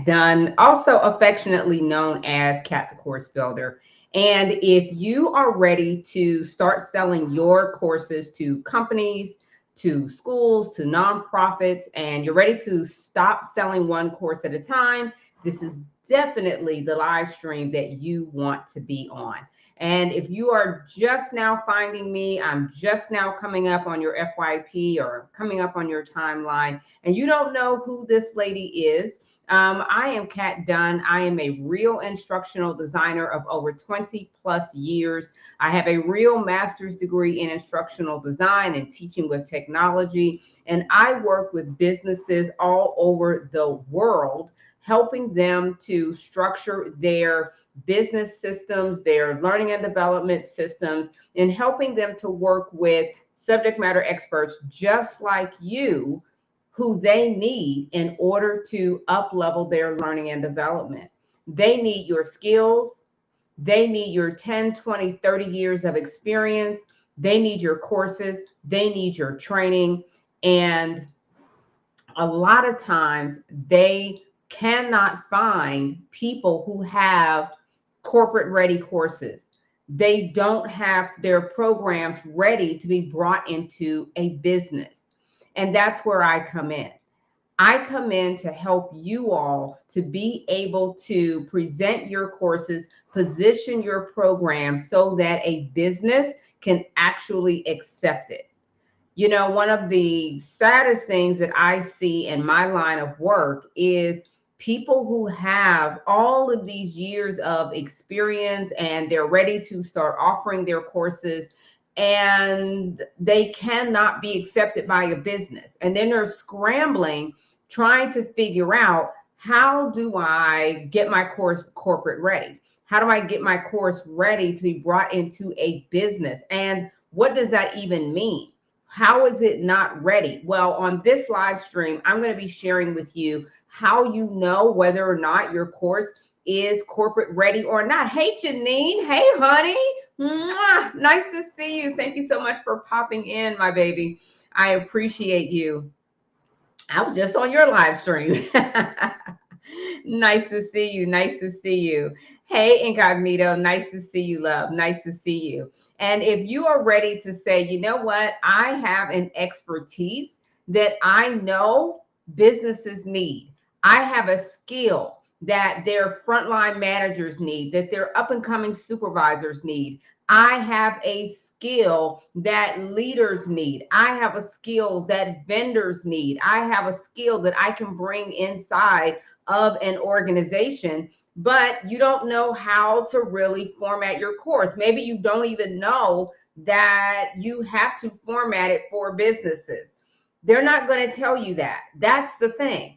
Kat Dunn, also affectionately known as Kat the Course Builder. And if you are ready to start selling your courses to companies, to schools, to nonprofits, and you're ready to stop selling one course at a time, this is definitely the live stream that you want to be on. And if you are just now finding me, I'm just now coming up on your FYP or coming up on your timeline, and you don't know who this lady is, I am Kat Dunn. I am a real instructional designer of over 20 plus years. I have a real master's degree in instructional design and teaching with technology. And I work with businesses all over the world, helping them to structure their business systems, their learning and development systems, and helping them to work with subject matter experts just like you who they need in order to up level their learning and development. They need your skills. They need your 10, 20, 30 years of experience. They need your courses. They need your training. And a lot of times they cannot find people who have corporate ready courses. They don't have their programs ready to be brought into a business. And that's where I come in. I come in to help you all to be able to present your courses, position your program so that a business can actually accept it. You know, one of the saddest things that I see in my line of work is people who have all of these years of experience and they're ready to start offering their courses and they cannot be accepted by a business. And then they're scrambling, trying to figure out, how do I get my course corporate ready? How do I get my course ready to be brought into a business? And what does that even mean? How is it not ready? Well, on this live stream, I'm going to be sharing with you how you know whether or not your course is corporate ready or not. Hey, Janine. Hey, honey. Mwah. Nice to see you. Thank you so much for popping in, my baby. I appreciate you. I was just on your live stream. Nice to see you. Nice to see you. Hey, Incognito. Nice to see you, love. Nice to see you. And if you are ready to say, you know what, I have an expertise that I know businesses need, I have a skill that their frontline managers need, that their up and coming supervisors need. I have a skill that leaders need. I have a skill that vendors need. I have a skill that I can bring inside of an organization, but you don't know how to really format your course. Maybe you don't even know that you have to format it for businesses. They're not going to tell you that. That's the thing.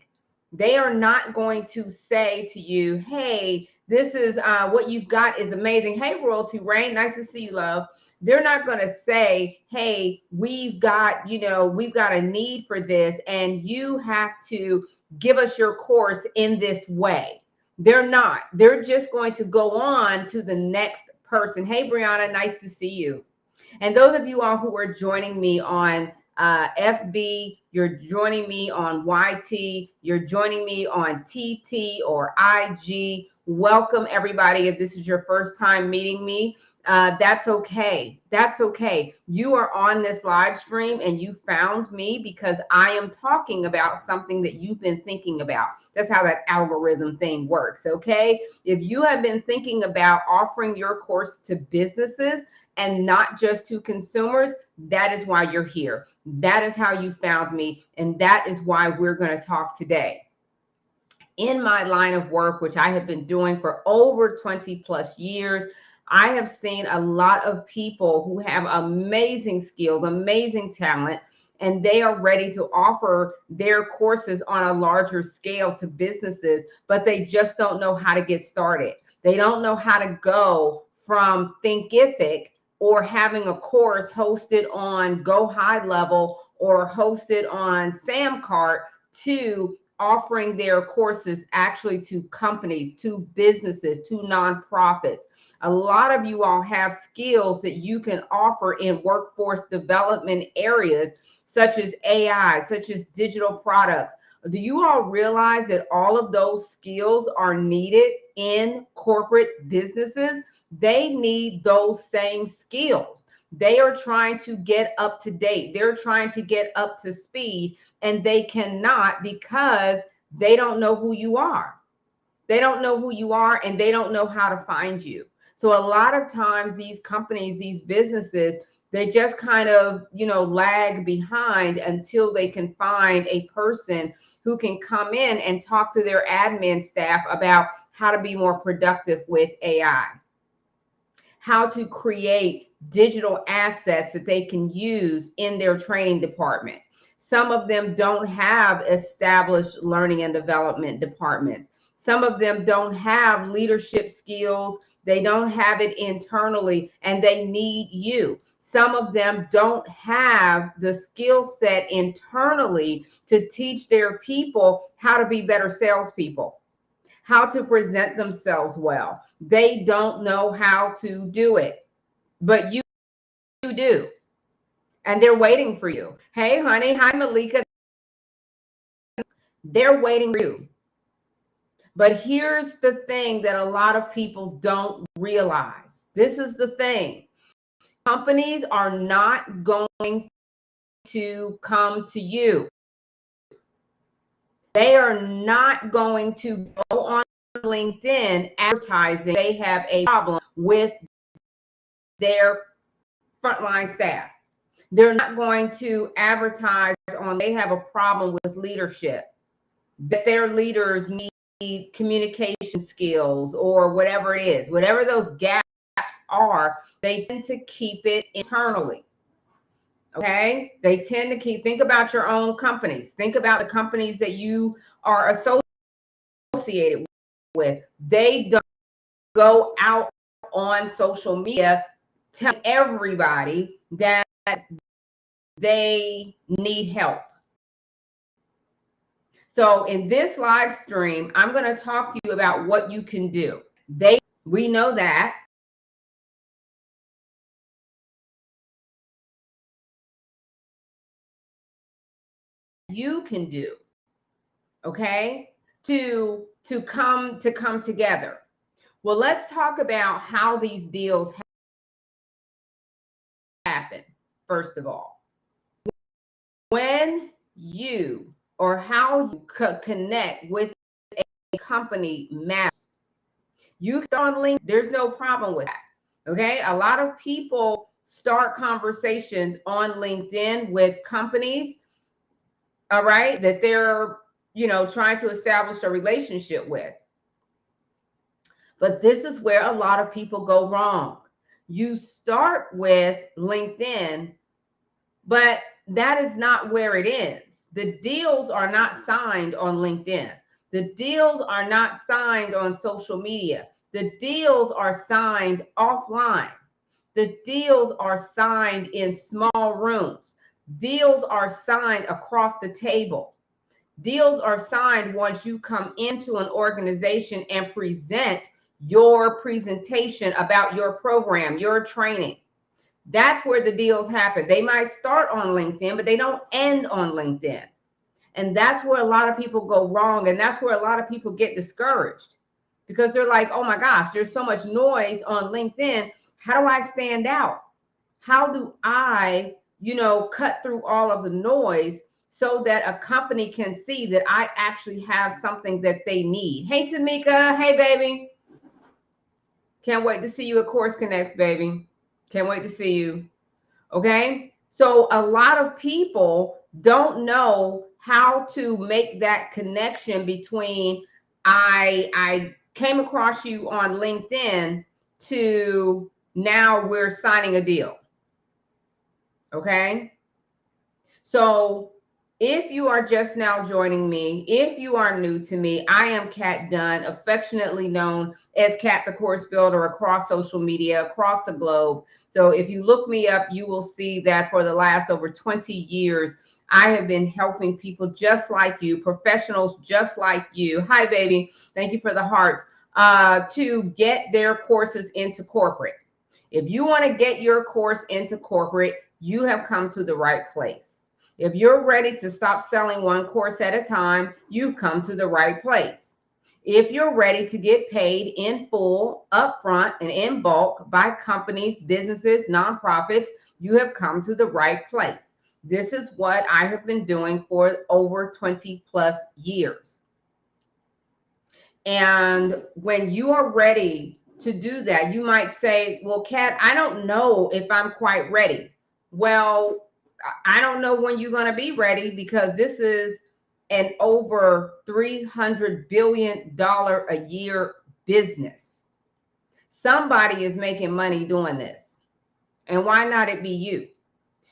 They are not going to say to you, hey, this is what you've got is amazing. Hey, Royalty Rain, nice to see you, love. They're not going to say, hey, we've got a need for this and you have to give us your course in this way. They're not. They're just going to go on to the next person. Hey, Brianna, nice to see you. And those of you all who are joining me on FB, you're joining me on YT, you're joining me on TT or IG. Welcome, everybody. If this is your first time meeting me, that's okay. That's okay. You are on this live stream and you found me because I am talking about something that you've been thinking about. That's how that algorithm thing works, okay? If you have been thinking about offering your course to businesses and not just to consumers, that is why you're here. That is how you found me, and that is why we're going to talk today. In my line of work, which I have been doing for over 20 plus years, I have seen a lot of people who have amazing skills, amazing talent, and they are ready to offer their courses on a larger scale to businesses, but they just don't know how to get started. They don't know how to go from Thinkific or having a course hosted on Go High Level or hosted on Samcart to offering their courses actually to companies, to businesses, to nonprofits. A lot of you all have skills that you can offer in workforce development areas, such as AI, such as digital products. Do you all realize that all of those skills are needed in corporate businesses? They need those same skills. They are trying to get up to date. They're trying to get up to speed, and they cannot because they don't know who you are. They don't know who you are, and they don't know how to find you. So a lot of times these companies, these businesses, they just kind of, lag behind until they can find a person who can come in and talk to their admin staff about how to be more productive with AI, how to create digital assets that they can use in their training department. Some of them don't have established learning and development departments. Some of them don't have leadership skills. They don't have it internally, and they need you. Some of them don't have the skill set internally to teach their people how to be better salespeople, how to present themselves well. They don't know how to do it, but you do. And they're waiting for you. Hey, honey. Hi, Malika. They're waiting for you. But here's the thing that a lot of people don't realize. This is the thing. Companies are not going to come to you. They are not going to go on LinkedIn advertising they have a problem with their frontline staff. They're not going to advertise on they have a problem with leadership, that their leaders need communication skills or whatever it is. Whatever those gaps are, they tend to keep it internally. Okay? They tend to think about your own companies. Think about the companies that you are associated with. They don't go out on social media telling everybody that they need help. So in this live stream, I'm going to talk to you about what you can do. We know that. You can do, okay, to come together. Well, let's talk about how these deals happen. First of all, when you or how you connect with a company matters. You start on LinkedIn, there's no problem with that. Okay, a lot of people start conversations on LinkedIn with companies, all right, that they're trying to establish a relationship with. But this is where a lot of people go wrong. You start with LinkedIn, but that is not where it ends. The deals are not signed on LinkedIn. The deals are not signed on social media. The deals are signed offline. The deals are signed in small rooms. Deals are signed across the table. Deals are signed once you come into an organization and present your presentation about your program, your training. That's where the deals happen. They might start on LinkedIn, but they don't end on LinkedIn. And that's where a lot of people go wrong. And that's where a lot of people get discouraged because they're like, oh my gosh, there's so much noise on LinkedIn. How do I stand out? How do I, cut through all of the noise so that a company can see that I actually have something that they need? Hey, Tamika. Hey, baby. Can't wait to see you at Course Connects, baby. Can't wait to see you. Okay. So a lot of people don't know how to make that connection between I came across you on LinkedIn to now we're signing a deal. Okay. So if you are just now joining me, if you are new to me, I am Kat Dunn, affectionately known as Kat the Course Builder across social media, across the globe. So if you look me up, you will see that for the last over 20 years, I have been helping people just like you, professionals just like you. Hi, baby. Thank you for the hearts. To get their courses into corporate. If you want to get your course into corporate, you have come to the right place. If you're ready to stop selling one course at a time, you've come to the right place. If you're ready to get paid in full, upfront, and in bulk by companies, businesses, nonprofits, you have come to the right place. This is what I have been doing for over 20 plus years. And when you are ready to do that, you might say, well, Kat, I don't know if I'm quite ready. Well, I don't know when you're going to be ready, because this is an over $300 billion a year business. Somebody is making money doing this. And why not it be you?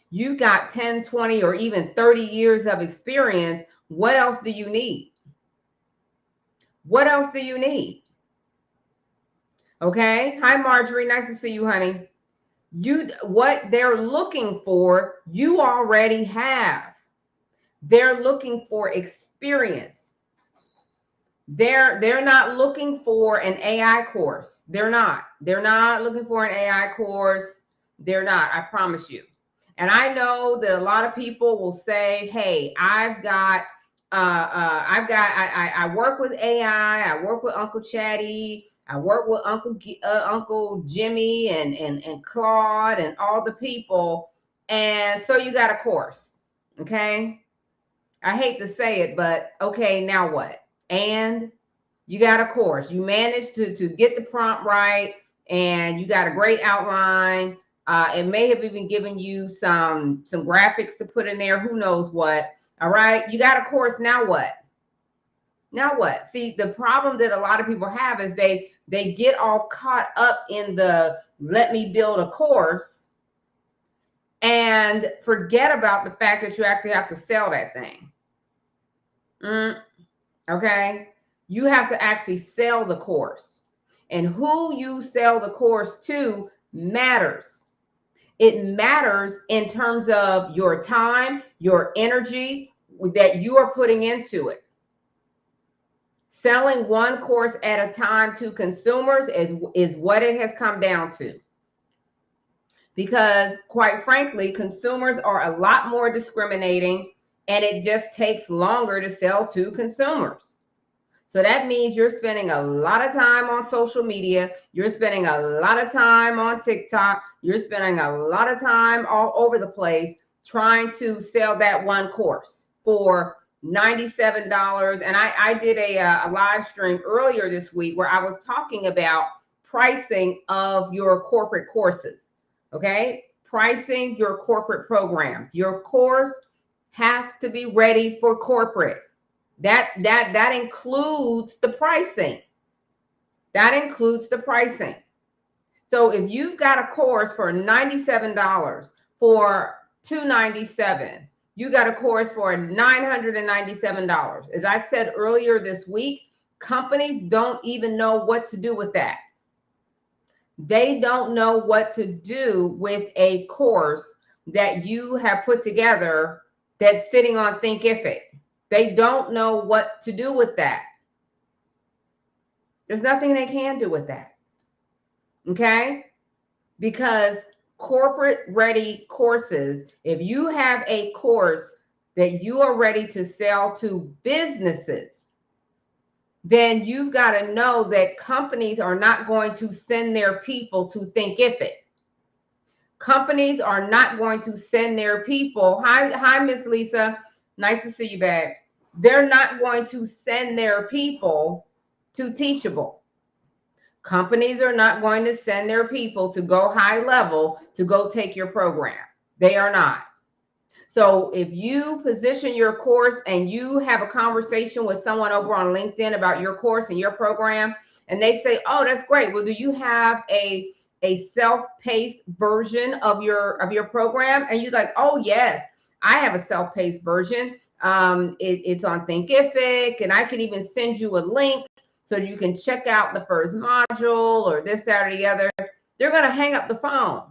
You've got 10, 20, or even 30 years of experience. What else do you need? What else do you need? Okay. Hi, Marjorie. Nice to see you, honey. What they're looking for, you already have. They're looking for experience. They're not looking for an AI course. They're not looking for an AI course. They're not, I promise you. And I know that a lot of people will say, hey, I work with AI, I work with Uncle Chatty, I work with Uncle Jimmy and Claude and all the people. And so you got a course. Okay. I hate to say it, but okay, now what? And you got a course. You managed to get the prompt right, and you got a great outline. It may have even given you some graphics to put in there. Who knows what? All right. You got a course. Now what? Now what? See, the problem that a lot of people have is they get all caught up in the let me build a course and forget about the fact that you actually have to sell that thing. Okay. You have to actually sell the course, and who you sell the course to matters. It matters in terms of your time, your energy that you are putting into it. Selling one course at a time to consumers is what it has come down to. Because quite frankly, consumers are a lot more discriminating, and it just takes longer to sell to consumers. So that means you're spending a lot of time on social media. You're spending a lot of time on TikTok. You're spending a lot of time all over the place trying to sell that one course for $97. And I did a live stream earlier this week where I was talking about pricing of your corporate courses. Okay. Pricing your corporate programs. Your course has to be ready for corporate. That includes the pricing. That includes the pricing. So if you've got a course for $97 for $297, you got a course for $997. As I said earlier this week, companies don't even know what to do with that. They don't know what to do with a course that you have put together that's sitting on Thinkific. They don't know what to do with that. There's nothing they can do with that. Okay? Because corporate ready courses, if you have a course that you are ready to sell to businesses, then you've got to know that companies are not going to send their people to Thinkific. Companies are not going to send their people. Hi, Miss Lisa. Nice to see you back. They're not going to send their people to Teachable. Companies are not going to send their people to go high level to go take your program. They are not. So if you position your course and you have a conversation with someone over on LinkedIn about your course and your program, and they say, oh, that's great. Well, do you have a self-paced version of your program? And you're like, oh, yes, I have a self-paced version. It's on Thinkific, and I can even send you a link so you can check out the first module or this, that, or the other. They're going to hang up the phone.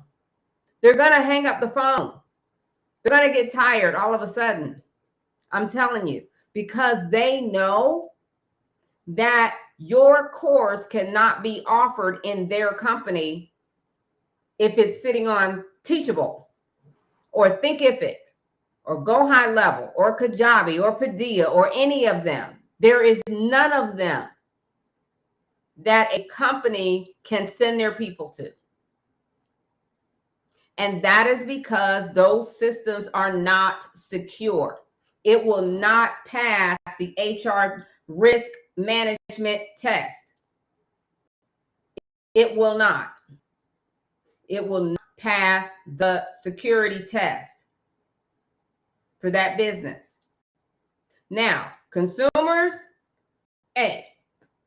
They're going to hang up the phone. They're going to get tired all of a sudden. I'm telling you, because they know that your course cannot be offered in their company if it's sitting on Teachable or Thinkific. or Go High Level or Kajabi or Padilla or any of them. There is none of them that a company can send their people to. And that is because those systems are not secure. It will not pass the HR risk management test. It will not. It will not pass the security test for that business. Now, consumers, hey,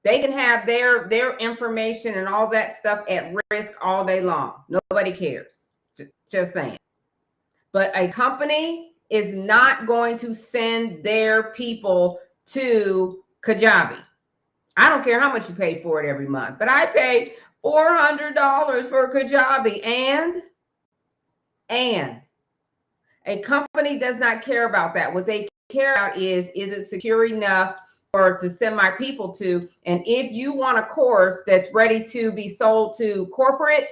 they can have their information and all that stuff at risk all day long. Nobody cares. Just saying. But a company is not going to send their people to Kajabi. I don't care how much you pay for it every month, but I paid $400 for Kajabi, and a company does not care about that. What they care about is it secure enough to send my people to? And if you want a course that's ready to be sold to corporate,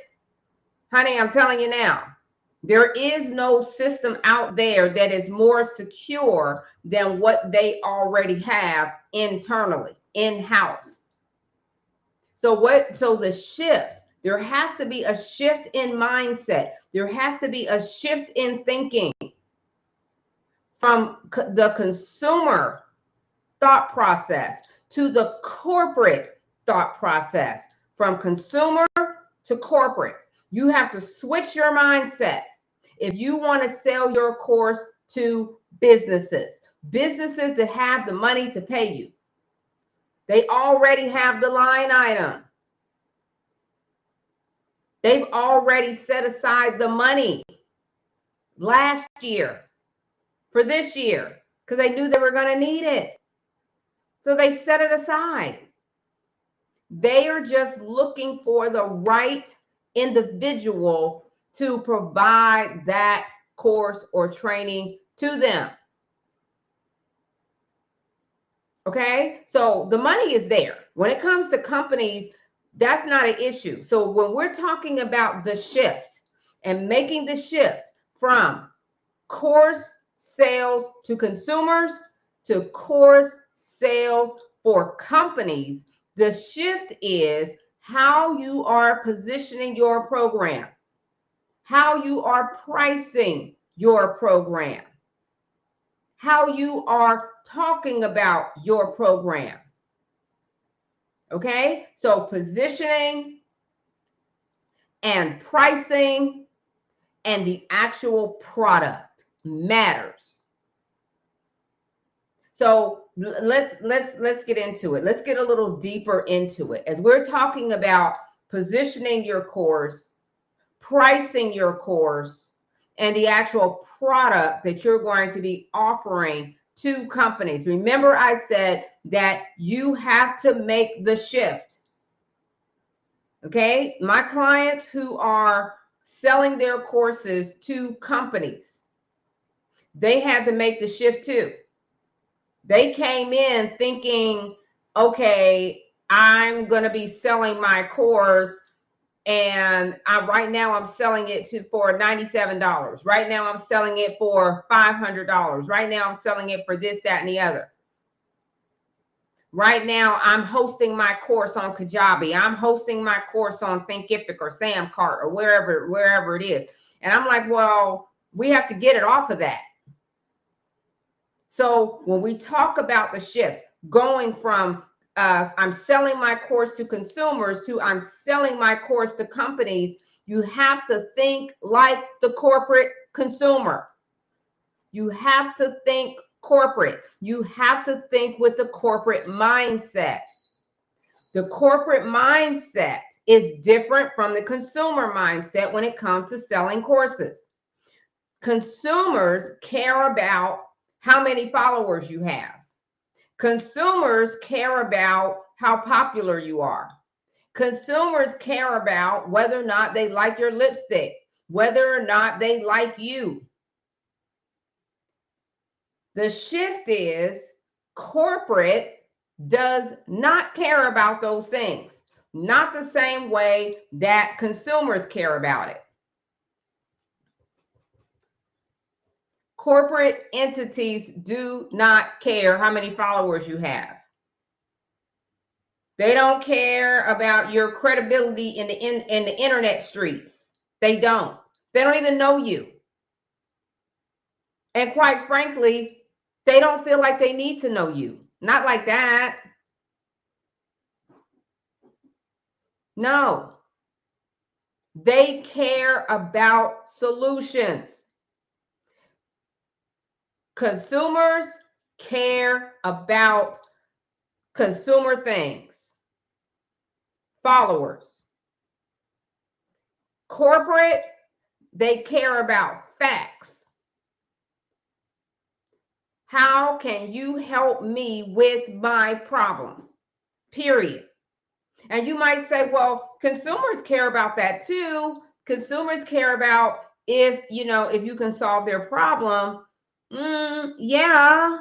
honey, I'm telling you now, there is no system out there that is more secure than what they already have internally, in-house. So the shift, there has to be a shift in mindset. There has to be a shift in thinking from the consumer thought process to the corporate thought process, from consumer to corporate. You have to switch your mindset if you want to sell your course to businesses that have the money to pay you. They already have the line item. They've already set aside the money last year for this year because they knew they were going to need it. So they set it aside. They are just looking for the right individual to provide that course or training to them. Okay, so the money is there. When it comes to companies, that's not an issue. So when we're talking about the shift and making the shift from course sales to consumers to course sales for companies, the shift is how you are positioning your program, how you are pricing your program, how you are talking about your program. Okay, so positioning and pricing and the actual product matters. So let's get into it. Let's get a little deeper into it. As we're talking about positioning your course, pricing your course, and the actual product that you're going to be offering to companies. Remember, I said that you have to make the shift. Okay, my clients who are selling their courses to companies, they had to make the shift too. They came in thinking, okay, I'm going to be selling my course, and right now I'm selling it for $97. Right now I'm selling it for $500. Right now I'm selling it for this, that, and the other. Right now I'm hosting my course on Kajabi. I'm hosting my course on Thinkific or Samcart or wherever it is. And I'm like, well, we have to get it off of that. So when we talk about the shift, going from I'm selling my course to consumers to I'm selling my course to companies, you have to think like the corporate consumer. You have to think corporate. You have to think with the corporate mindset. The corporate mindset is different from the consumer mindset when it comes to selling courses. Consumers care about how many followers you have. Consumers care about how popular you are. Consumers care about whether or not they like your lipstick, whether or not they like you. The shift is corporate does not care about those things, not the same way that consumers care about it. Corporate entities do not care how many followers you have. They don't care about your credibility in the internet streets. They don't. They don't even know you. And quite frankly, they don't feel like they need to know you. Not like that. No. They care about solutions. Consumers care about consumer things. Followers. Corporate, they care about facts. How can you help me with my problem? Period. And you might say, well, consumers care about that too. Consumers care about if you can solve their problem. Yeah.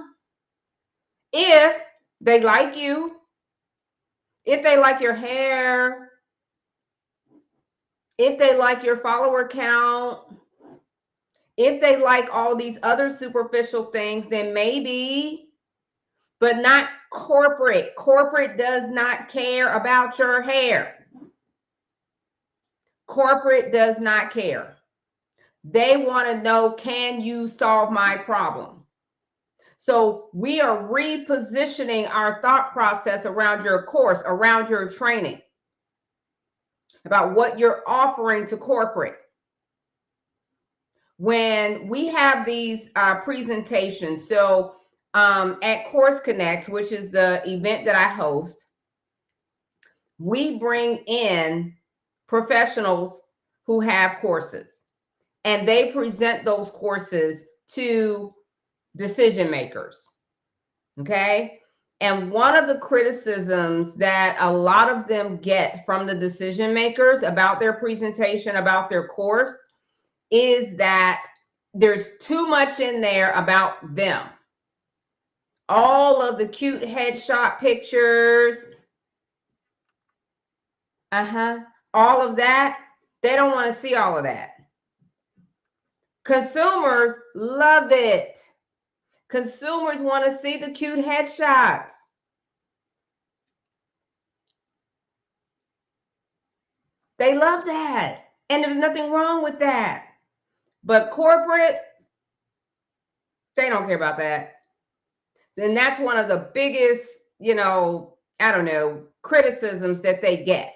If they like you, if they like your hair, if they like your follower count, if they like all these other superficial things, then maybe, but not corporate. Corporate does not care about your hair. Corporate does not care. They want to know, can you solve my problem? So we are repositioning our thought process around your course, around your training, about what you're offering to corporate. When we have these presentations, so at Course Connect, which is the event that I host, we bring in professionals who have courses, and they present those courses to decision makers. Okay. And one of the criticisms that a lot of them get from the decision makers about their presentation, about their course, is that there's too much in there about them. All of the cute headshot pictures, all of that, they don't want to see all of that. Consumers love it. Consumers want to see the cute headshots. They love that. And there's nothing wrong with that. But corporate, they don't care about that. And that's one of the biggest, criticisms that they get,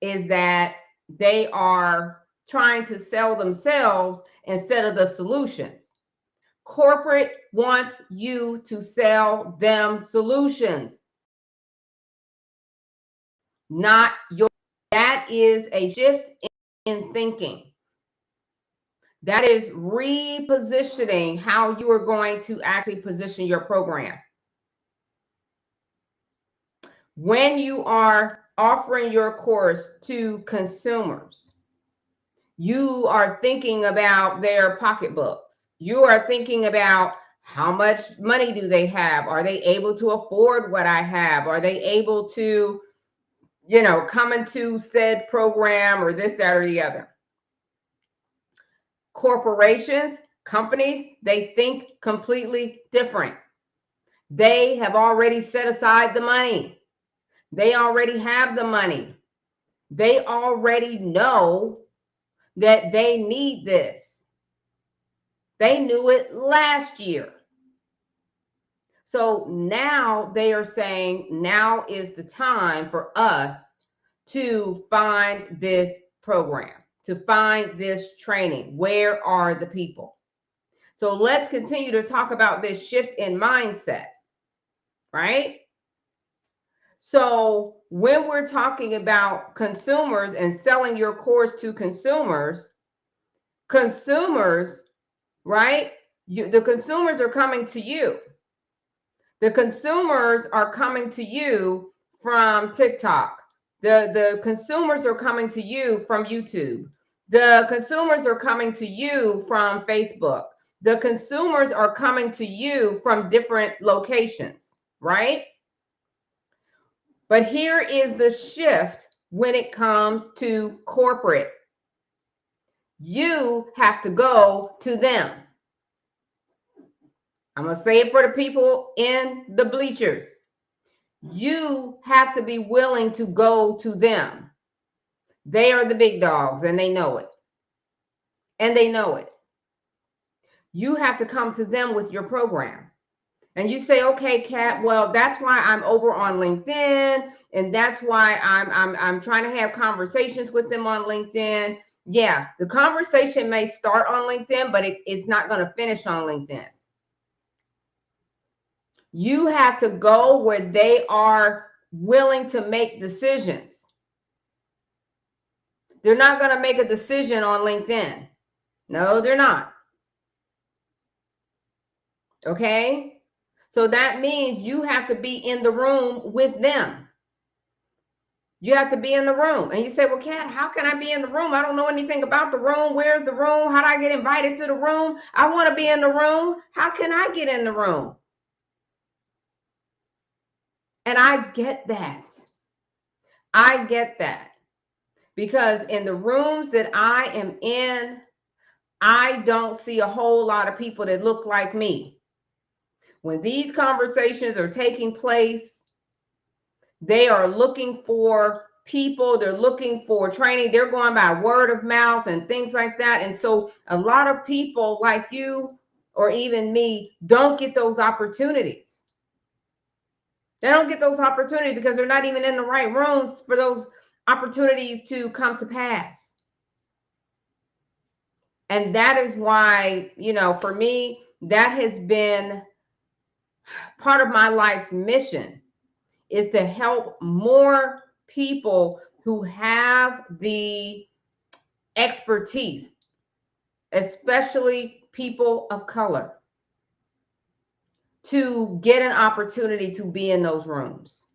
is that they are trying to sell themselves instead of the solutions. Corporate wants you to sell them solutions, not your. That is a shift in thinking. That is repositioning how you are going to actually position your program. When you are offering your course to consumers, you are thinking about their pocketbooks. You are thinking about how much money do they have? Are they able to afford what I have? Are they able to, come into said program or this, that, or the other? Corporations, companies, they think completely different. They have already set aside the money. They already have the money. They already know that they need this. They knew it last year. So now they are saying, now is the time for us to find this program, to find this training. Where are the people? So let's continue to talk about this shift in mindset, right? So when we're talking about consumers and selling your course to consumers, right? The consumers are coming to you. The consumers are coming to you from TikTok. The consumers are coming to you from YouTube. The consumers are coming to you from Facebook. The consumers are coming to you from different locations, right? But here is the shift when it comes to corporate. You have to go to them. I'm going to say it for the people in the bleachers. You have to be willing to go to them. They are the big dogs and they know it. And they know it. You have to come to them with your program. And you say, okay, Kat, well, that's why I'm over on LinkedIn. And that's why I'm trying to have conversations with them on LinkedIn. Yeah, the conversation may start on LinkedIn, but it's not going to finish on LinkedIn. You have to go where they are willing to make decisions. They're not going to make a decision on LinkedIn. No, they're not. Okay? So that means you have to be in the room with them. You have to be in the room. And you say, well, Kat, how can I be in the room? I don't know anything about the room. Where's the room? How do I get invited to the room? I want to be in the room. How can I get in the room? And I get that. I get that. Because in the rooms that I am in, I don't see a whole lot of people that look like me. When these conversations are taking place, they are looking for people, they're looking for training, they're going by word of mouth and things like that. And so a lot of people like you or even me don't get those opportunities. They don't get those opportunities because they're not even in the right rooms for those opportunities to come to pass. And that is why, for me, that has been part of my life's mission, is to help more people who have the expertise, especially people of color, to get an opportunity to be in those rooms,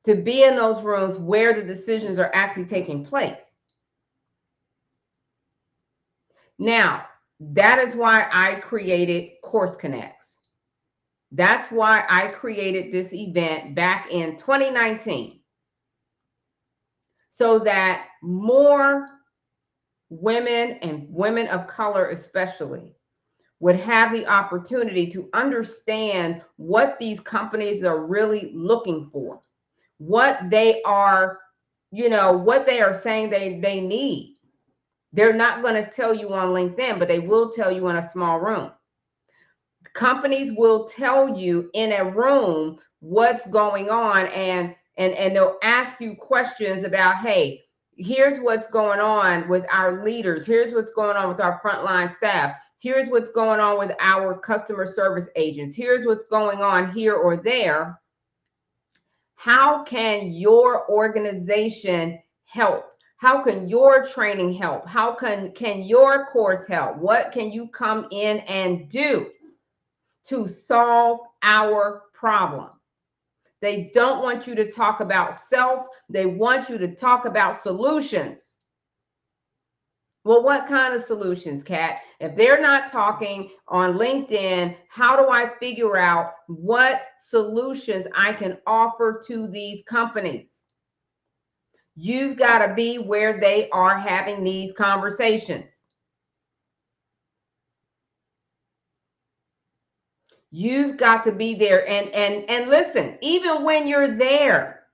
to be in those rooms where the decisions are actually taking place. Now, that is why I created Course Connects. That's why I created this event back in 2019, so that more women and women of color especially would have the opportunity to understand what these companies are really looking for, what they are, what they are saying they need. They're not going to tell you on LinkedIn, but they will tell you in a small room. Companies will tell you in a room what's going on, and they'll ask you questions about, hey, here's what's going on with our leaders. Here's what's going on with our frontline staff. Here's what's going on with our customer service agents. Here's what's going on here or there. How can your organization help? How can your training help? How can your course help? What can you come in and do to solve our problem? They don't want you to talk about self. They want you to talk about solutions. Well, what kind of solutions, Kat? If they're not talking on LinkedIn, how do I figure out what solutions I can offer to these companies? You've got to be where they are having these conversations. You've got to be there. And listen, even when you're there,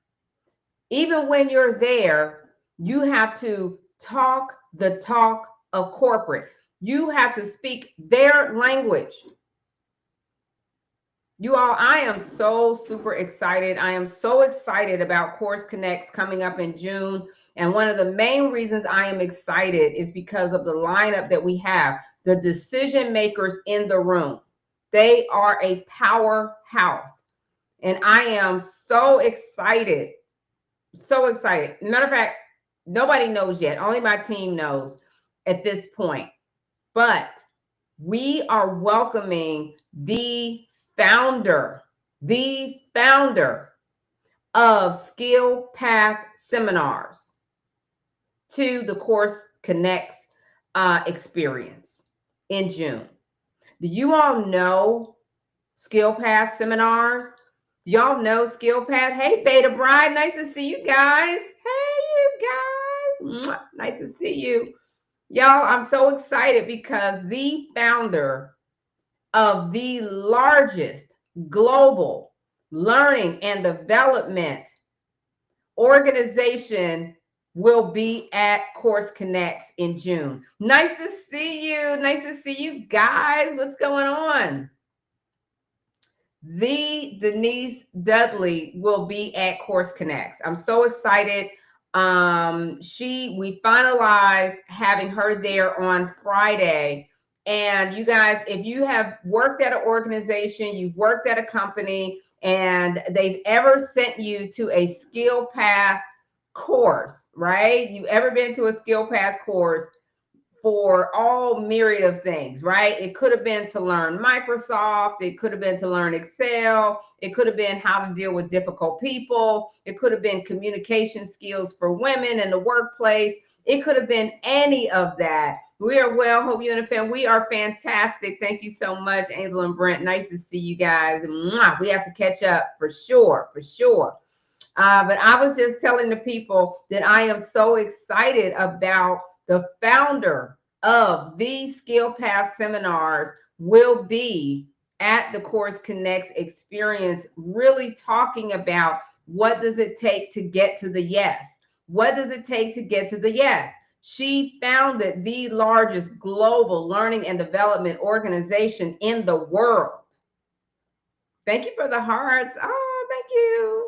you have to talk the talk of corporate. You have to speak their language. You all, I am so super excited. I am so excited about Course Connects coming up in June. And one of the main reasons I am excited is because of the lineup that we have, the decision makers in the room. They are a powerhouse. And I am so excited. So excited. Matter of fact, nobody knows yet. Only my team knows at this point. But we are welcoming the founder of Skill Path Seminars to the Course Connects experience in June. Do you all know Skill Path Seminars? Y'all know Skill Path? Hey, Beta Bride, nice to see you guys. Hey, you guys. Nice to see you. Y'all, I'm so excited because the founder of the largest global learning and development organization will be at Course Connects in June. Nice to see you. Nice to see you guys. What's going on? The Denise Dudley will be at Course Connects. I'm so excited. We finalized having her there on Friday. And you guys, if you have worked at an organization, you've worked at a company, and they've ever sent you to a skill path course, right? You ever been to a skill path course for all myriad of things, right? It could have been to learn Microsoft. It could have been to learn Excel. It could have been how to deal with difficult people. It could have been communication skills for women in the workplace. It could have been any of that. We are well. Hope you and the family. We are fantastic. Thank you so much, Angel and Brent. Nice to see you guys. Mwah. We have to catch up for sure, for sure. But I was just telling the people that I am so excited about the founder of the Skill Path seminars will be at the Course Connects experience, really talking about what does it take to get to the yes? What does it take to get to the yes? She founded the largest global learning and development organization in the world. Thank you for the hearts. Oh, thank you.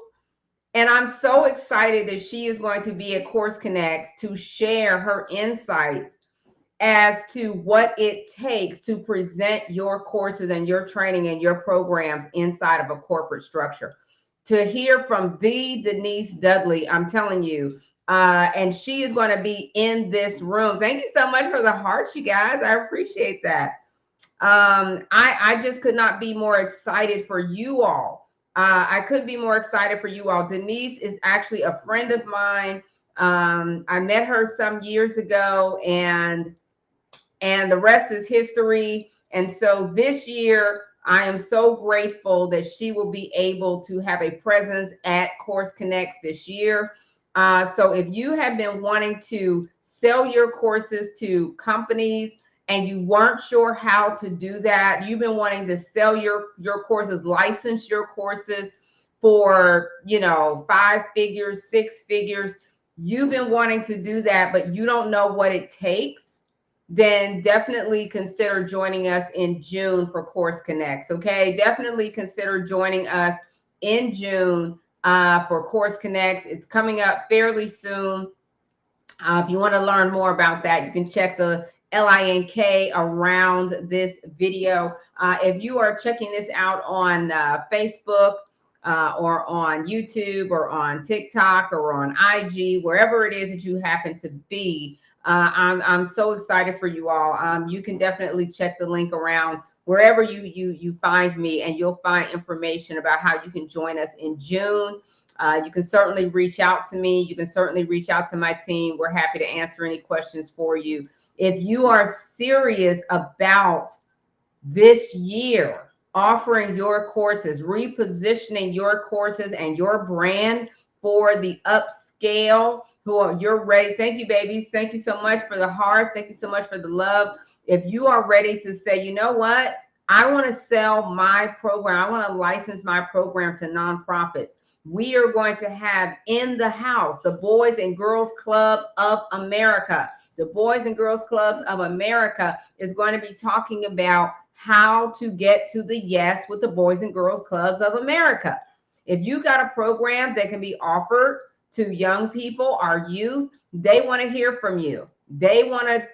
And I'm so excited that she is going to be at Course Connects to share her insights as to what it takes to present your courses and your training and your programs inside of a corporate structure. To hear from the Denise Dudley, I'm telling you, and she is going to be in this room. Thank you so much for the hearts, you guys. I appreciate that. I just could not be more excited for you all. I couldn't be more excited for you all. Denise is actually a friend of mine. I met her some years ago, and the rest is history. And so this year, I am so grateful that she will be able to have a presence at Course Connects this year. So if you have been wanting to sell your courses to companies and you weren't sure how to do that, you've been wanting to sell your courses, license your courses for, 5 figures, 6 figures, you've been wanting to do that, but you don't know what it takes, then definitely consider joining us in June for Course Connects, okay? Definitely consider joining us in June for Course Connects. It's coming up fairly soon. If you want to learn more about that, you can check the link around this video. If you are checking this out on Facebook or on YouTube or on TikTok or on IG, wherever it is that you happen to be, I'm so excited for you all. You can definitely check the link around wherever you find me, and you'll find information about how you can join us in June. You can certainly reach out to me. You can certainly reach out to my team. We're happy to answer any questions for you. If you are serious about this year offering your courses, repositioning your courses and your brand for the upscale, you're ready. Thank you, babies. Thank you so much for the hearts. Thank you so much for the love. If you are ready to say, you know what, I want to sell my program, I want to license my program to nonprofits, we are going to have in the house the Boys and Girls Club of America. The Boys and Girls Clubs of America is going to be talking about how to get to the yes with the Boys and Girls Clubs of America. If you got a program that can be offered to young people, our youth, they want to hear from you. They want to,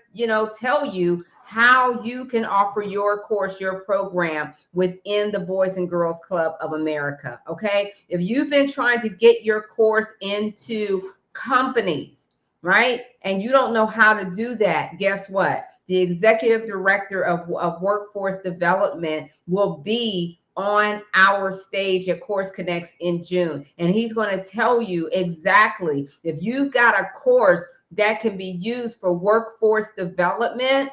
tell you how you can offer your course, your program within the Boys and Girls Club of America, okay? If you've been trying to get your course into companies, right, and you don't know how to do that, guess what? The executive director of workforce development will be on our stage at Course Connects in June. And he's going to tell you exactly, if you've got a course that can be used for workforce development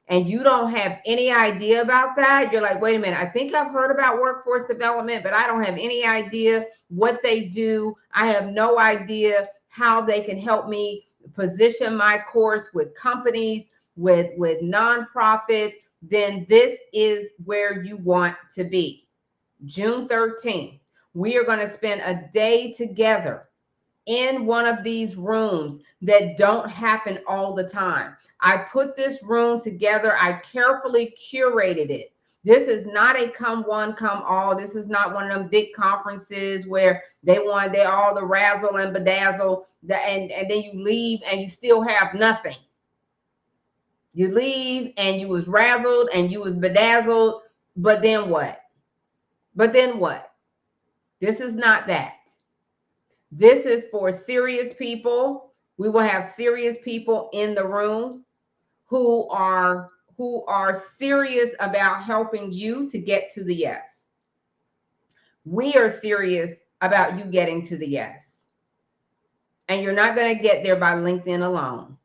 and you don't have any idea about that, you're like, wait a minute, I think I've heard about workforce development, but I don't have any idea what they do. I have no idea how they can help me position my course with companies, with nonprofits, then this is where you want to be. June 13th, we are going to spend a day together in one of these rooms that don't happen all the time. I put this room together. I carefully curated it. This is not a come one, come all. This is not one of them big conferences where they all the razzle and bedazzle, and then you leave and you still have nothing. You leave and you was razzled and you was bedazzled, but then what? But then what? This is not that. This is for serious people. We will have serious people in the room who are serious about helping you to get to the yes. We are serious about you getting to the yes. And you're not going to get there by LinkedIn alone.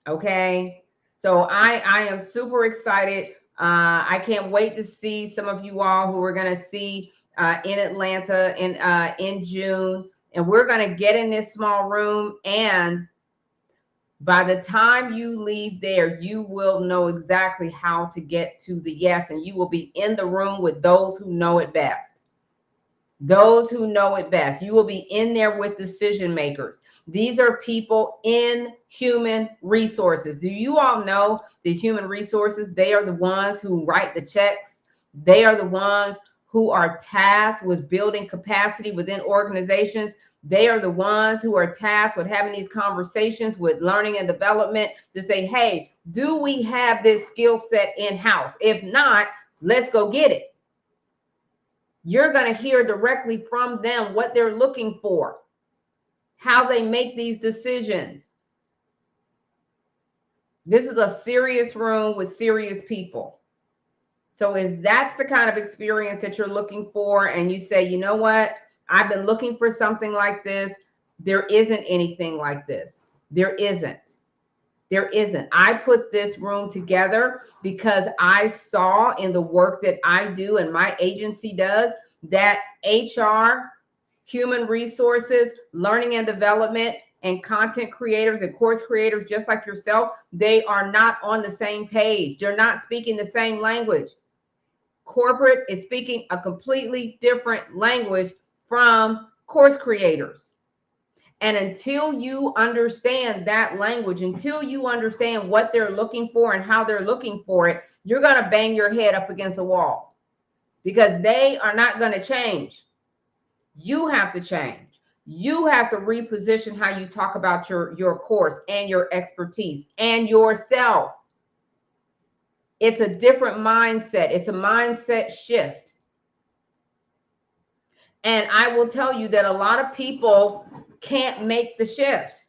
Okay? So I am super excited. I can't wait to see some of you all who are going to see in Atlanta in June. And we're going to get in this small room, and by the time you leave there, you will know exactly how to get to the yes, and you will be in the room with those who know it best. Those who know it best. You will be in there with decision makers. These are people in human resources. Do you all know the human resources? They are the ones who write the checks. They are the ones who are tasked with building capacity within organizations. They are the ones who are tasked with having these conversations with learning and development to say, hey, do we have this skill set in-house? If not, let's go get it. You're going to hear directly from them what they're looking for, how they make these decisions. This is a serious room with serious people. So if that's the kind of experience that you're looking for, and you say, you know what, I've been looking for something like this, there isn't anything like this. There isn't. There isn't. I put this room together because I saw in the work that I do and my agency does that HR, human resources, learning and development, and content creators and course creators just like yourself, they are not on the same page. They're not speaking the same language. Corporate is speaking a completely different language from course creators. And until you understand that language, until you understand what they're looking for and how they're looking for it, you're going to bang your head up against a wall because they are not going to change. You have to change. You have to reposition how you talk about your course and your expertise and yourself. It's a different mindset. It's a mindset shift. And I will tell you that a lot of people can't make the shift.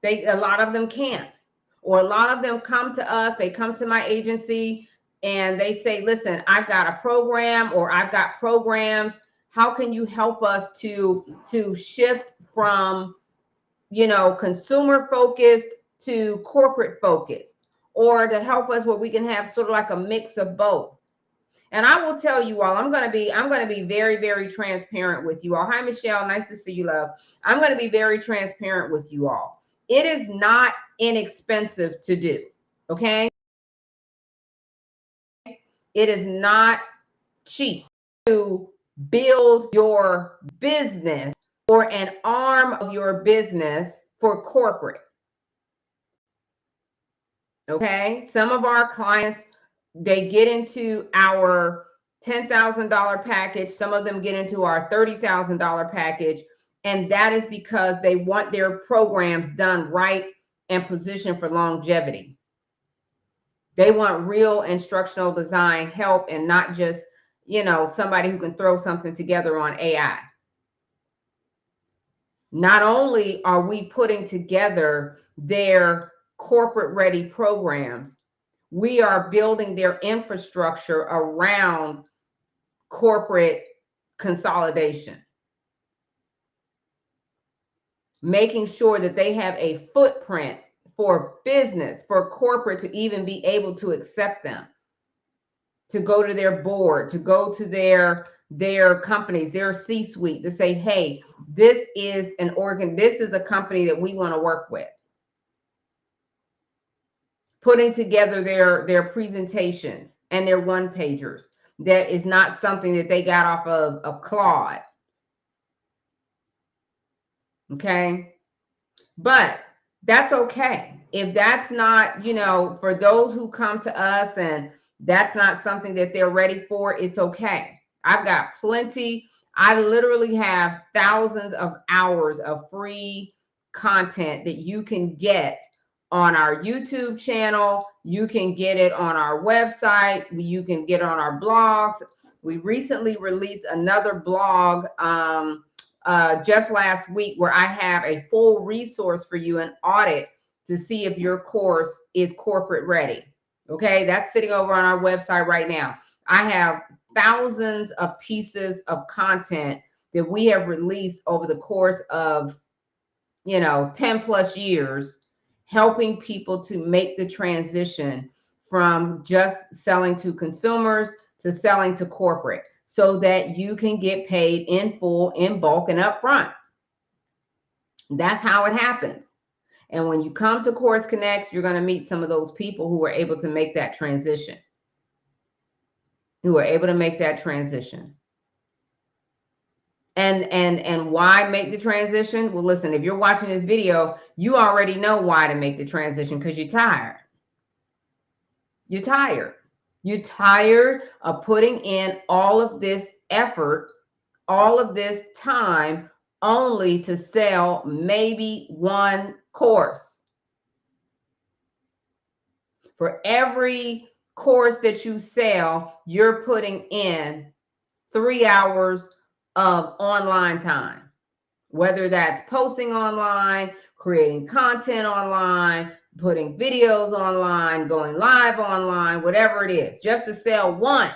A lot of them can't. Or a lot of them come to us, they come to my agency and they say, listen, I've got a program or I've got programs. How can you help us to shift from, consumer focused to corporate focused, or to help us where we can have sort of like a mix of both? And I will tell you all, I'm going to be very, very transparent with you all. Hi, Michelle. Nice to see you, love. I'm going to be very transparent with you all. It is not inexpensive to do. Okay. It is not cheap to build your business or an arm of your business for corporate. Okay. Some of our clients, they get into our $10,000 package. Some of them get into our $30,000 package. And that is because they want their programs done right and positioned for longevity. They want real instructional design help and not just, somebody who can throw something together on AI. Not only are we putting together their corporate ready programs, we are building their infrastructure around corporate consolidation, making sure that they have a footprint for business, for corporate to even be able to accept them, to go to their board, to go to their companies, their C-suite, to say, hey, this is this is a company that we want to work with. putting together their presentations and their one-pagers. That is not something that they got off of Claude. Okay. But that's okay. If that's not, for those who come to us and that's not something that they're ready for, it's okay. I've got plenty. I literally have thousands of hours of free content that you can get on our YouTube channel. You can get it on our website. You can get it on our blogs. We recently released another blog just last week where I have a full resource for you, an audit to see if your course is corporate ready. Okay, that's sitting over on our website right now. I have thousands of pieces of content that we have released over the course of 10 plus years, helping people to make the transition from just selling to consumers to selling to corporate, so that you can get paid in full, in bulk, and upfront. That's how it happens. And when you come to Course Connects, you're going to meet some of those people who are able to make that transition. And why make the transition? Well, listen, if you're watching this video, you already know why to make the transition, because you're tired. You're tired. You're tired of putting in all of this effort, all of this time, only to sell maybe one course. For every course that you sell, you're putting in 3 hours of online time, whether that's posting online, creating content online, putting videos online, going live online, whatever it is, just to sell one.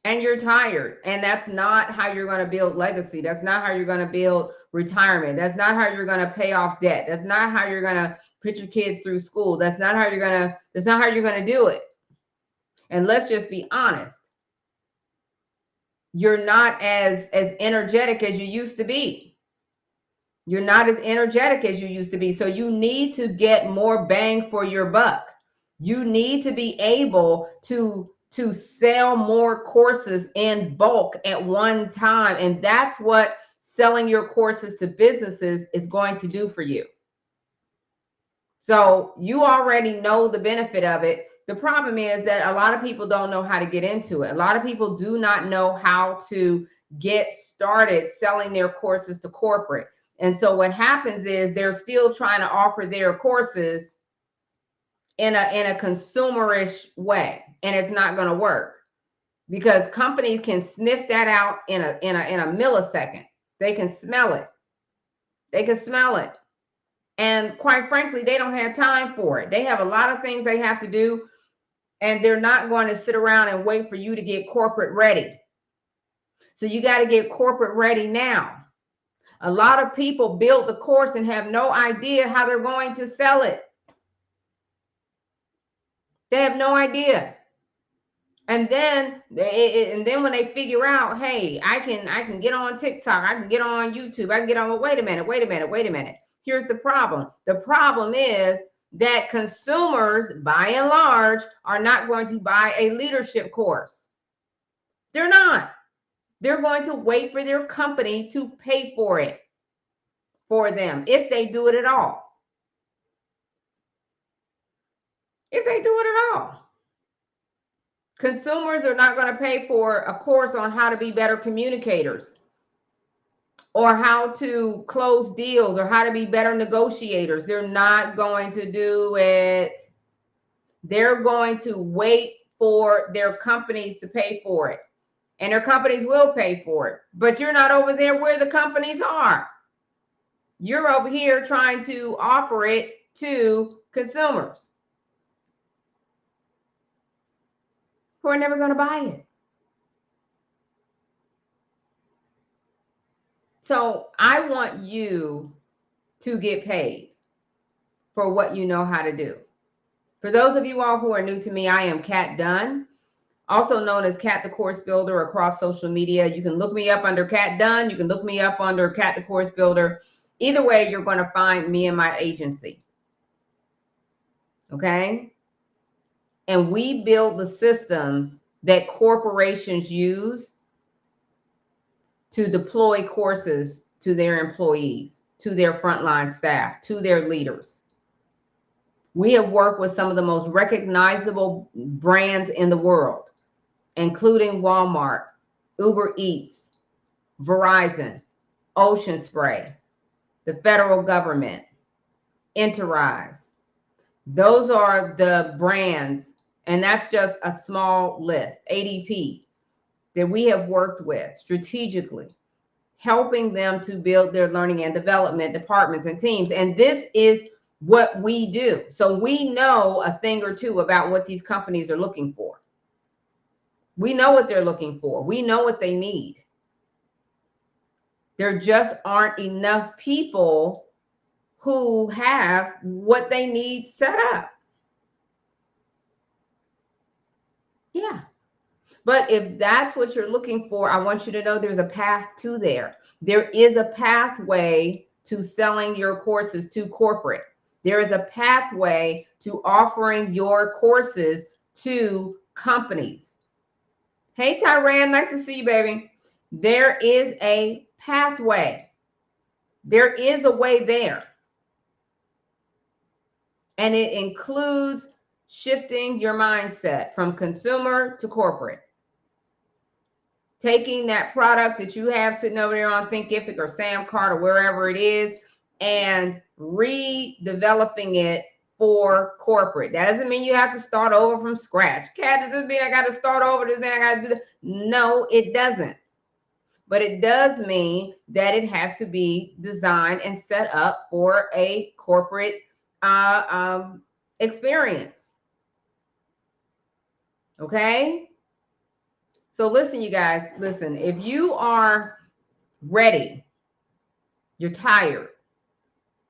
And you're tired. And that's not how you're going to build legacy. That's not how you're going to build retirement. That's not how you're going to pay off debt. That's not how you're going to put your kids through school. That's not how you're going to do it. And let's just be honest. You're not as energetic as you used to be. You're not as energetic as you used to be. So you need to get more bang for your buck. You need to be able to sell more courses in bulk at one time. And that's what selling your courses to businesses is going to do for you. So you already know the benefit of it. The problem is that a lot of people don't know how to get into it. A lot of people do not know how to get started selling their courses to corporate. And so what happens is they're still trying to offer their courses in a consumerish way, and it's not going to work, because companies can sniff that out in a millisecond. They can smell it. And quite frankly, they don't have time for it. They have a lot of things they have to do, and they're not going to sit around and wait for you to get corporate ready. So you got to get corporate ready now. A lot of people build the course and have no idea how they're going to sell it. They have no idea. And then when they figure out, hey, I can get on TikTok, I can get on YouTube, I can get on, well, wait a minute. Here's the problem. The problem is that consumers, by and large, are not going to buy a leadership course. They're not. They're going to wait for their company to pay for it for them, if they do it at all. If they do it at all. Consumers are not going to pay for a course on how to be better communicators, or how to close deals, or how to be better negotiators. They're not going to do it. They're going to wait for their companies to pay for it. And their companies will pay for it. But you're not over there where the companies are. You're over here trying to offer it to consumers who are never going to buy it. So I want you to get paid for what you know how to do. For those of you all who are new to me, I am Kat Dunn, also known as Kat the Course Builder across social media. You can look me up under Kat Dunn. You can look me up under Kat the Course Builder. Either way, you're going to find me and my agency. Okay. And we build the systems that corporations use to deploy courses to their employees, to their frontline staff, to their leaders. We have worked with some of the most recognizable brands in the world, including Walmart, Uber Eats, Verizon, Ocean Spray, the federal government, Enterprise. Those are the brands, and that's just a small list. ADP, that we have worked with strategically, helping them to build their learning and development departments and teams. And this is what we do. So we know a thing or two about what these companies are looking for. We know what they're looking for. We know what they need. There just aren't enough people who have what they need set up. Yeah. But if that's what you're looking for, I want you to know there's a path to there. There is a pathway to selling your courses to corporate. There is a pathway to offering your courses to companies. Hey, Tyran, nice to see you, baby. There is a pathway. There is a way there. And it includes shifting your mindset from consumer to corporate. Taking that product that you have sitting over there on Thinkific or Samcart or wherever it is and redeveloping it for corporate. That doesn't mean you have to start over from scratch. Cat, doesn't mean I got to start over. Doesn't mean I got to do that. No, it doesn't. But it does mean that it has to be designed and set up for a corporate experience. Okay? So listen, you guys, listen, if you are ready, you're tired.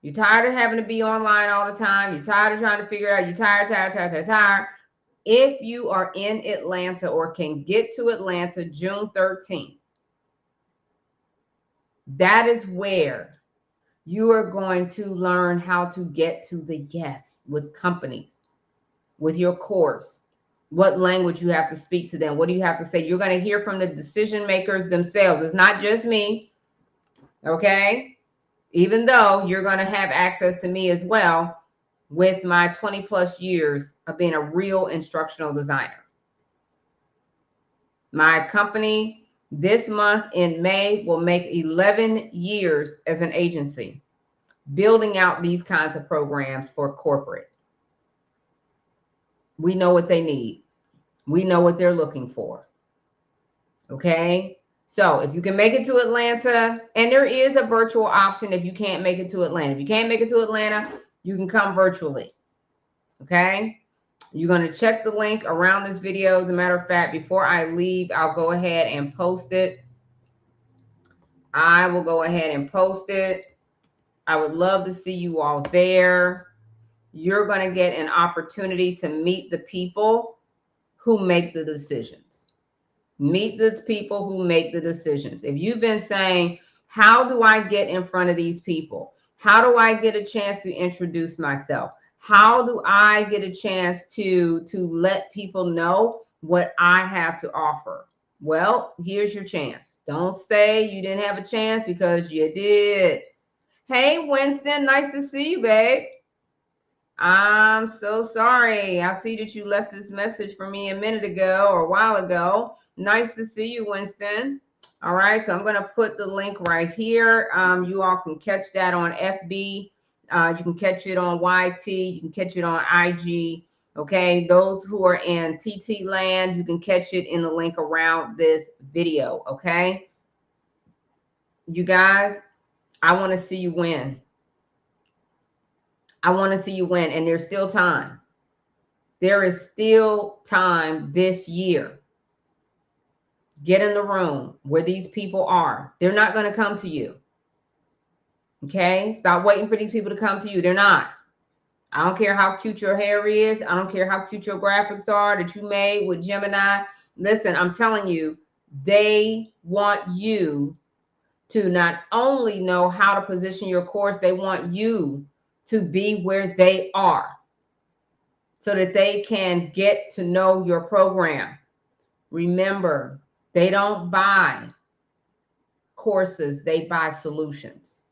You're tired of having to be online all the time. You're tired of trying to figure out, you're tired. If you are in Atlanta or can get to Atlanta June 13th, that is where you are going to learn how to get to the yes with companies, with your course. What language you have to speak to them. What do you have to say? You're going to hear from the decision makers themselves. It's not just me, okay? Even though you're going to have access to me as well with my 20 plus years of being a real instructional designer. My company this month in May will make 11 years as an agency, building out these kinds of programs for corporate. We know what they need. We know what they're looking for. Okay. So if you can make it to Atlanta, and there is a virtual option if you can't make it to Atlanta. If you can't make it to Atlanta, you can come virtually. Okay. You're going to check the link around this video. As a matter of fact, before I leave, I'll go ahead and post it. I will go ahead and post it. I would love to see you all there. You're going to get an opportunity to meet the people who make the decisions. Meet the people who make the decisions. If you've been saying, how do I get in front of these people? How do I get a chance to introduce myself? How do I get a chance to let people know what I have to offer? Well, here's your chance. Don't say you didn't have a chance, because you did. Hey, Winston, nice to see you, babe. I'm so sorry. I see that you left this message for me a minute ago or a while ago. Nice to see you, Winston. All right, so I'm going to put the link right here. You all can catch that on FB. You can catch it on YT. You can catch it on IG. Okay, those who are in TT land, you can catch it in the link around this video. Okay, you guys, I want to see you win. I want to see you win, and there's still time. There is still time this year. Get in the room where these people are. They're not going to come to you. Okay? Stop waiting for these people to come to you. They're not. I don't care how cute your hair is. I don't care how cute your graphics are that you made with Gemini. Listen, I'm telling you, they want you to not only know how to position your course, they want you to be where they are. so that they can get to know your program. Remember, they don't buy courses, they buy solutions.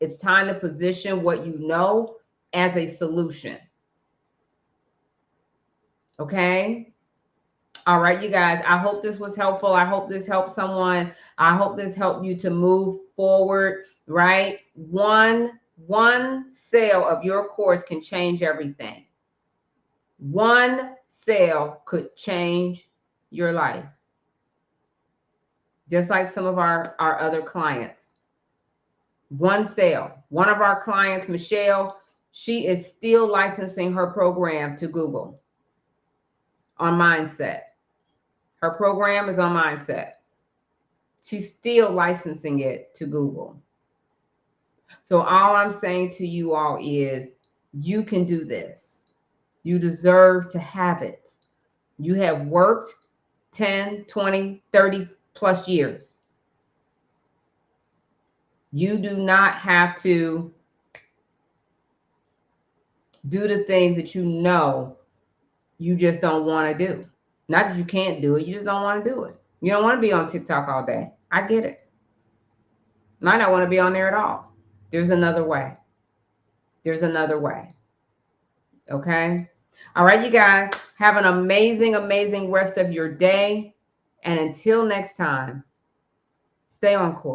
It's time to position what you know as a solution. Okay? All right, you guys, I hope this was helpful. I hope this helped someone. I hope this helped you to move forward, right? One sale of your course can change everything. One sale could change your life. Just like some of our other clients. One sale. One of our clients, Michelle, she is still licensing her program to Google on Mindset. Her program is on Mindset. She's still licensing it to Google. So all I'm saying to you all is you can do this. You deserve to have it. You have worked 10, 20, 30 plus years. You do not have to do the things that you know you just don't want to do. Not that you can't do it, you just don't want to do it. You don't want to be on TikTok all day. I get it. Might not want to be on there at all. There's another way. There's another way. Okay? All right, you guys, have an amazing, amazing rest of your day. And until next time, stay on course.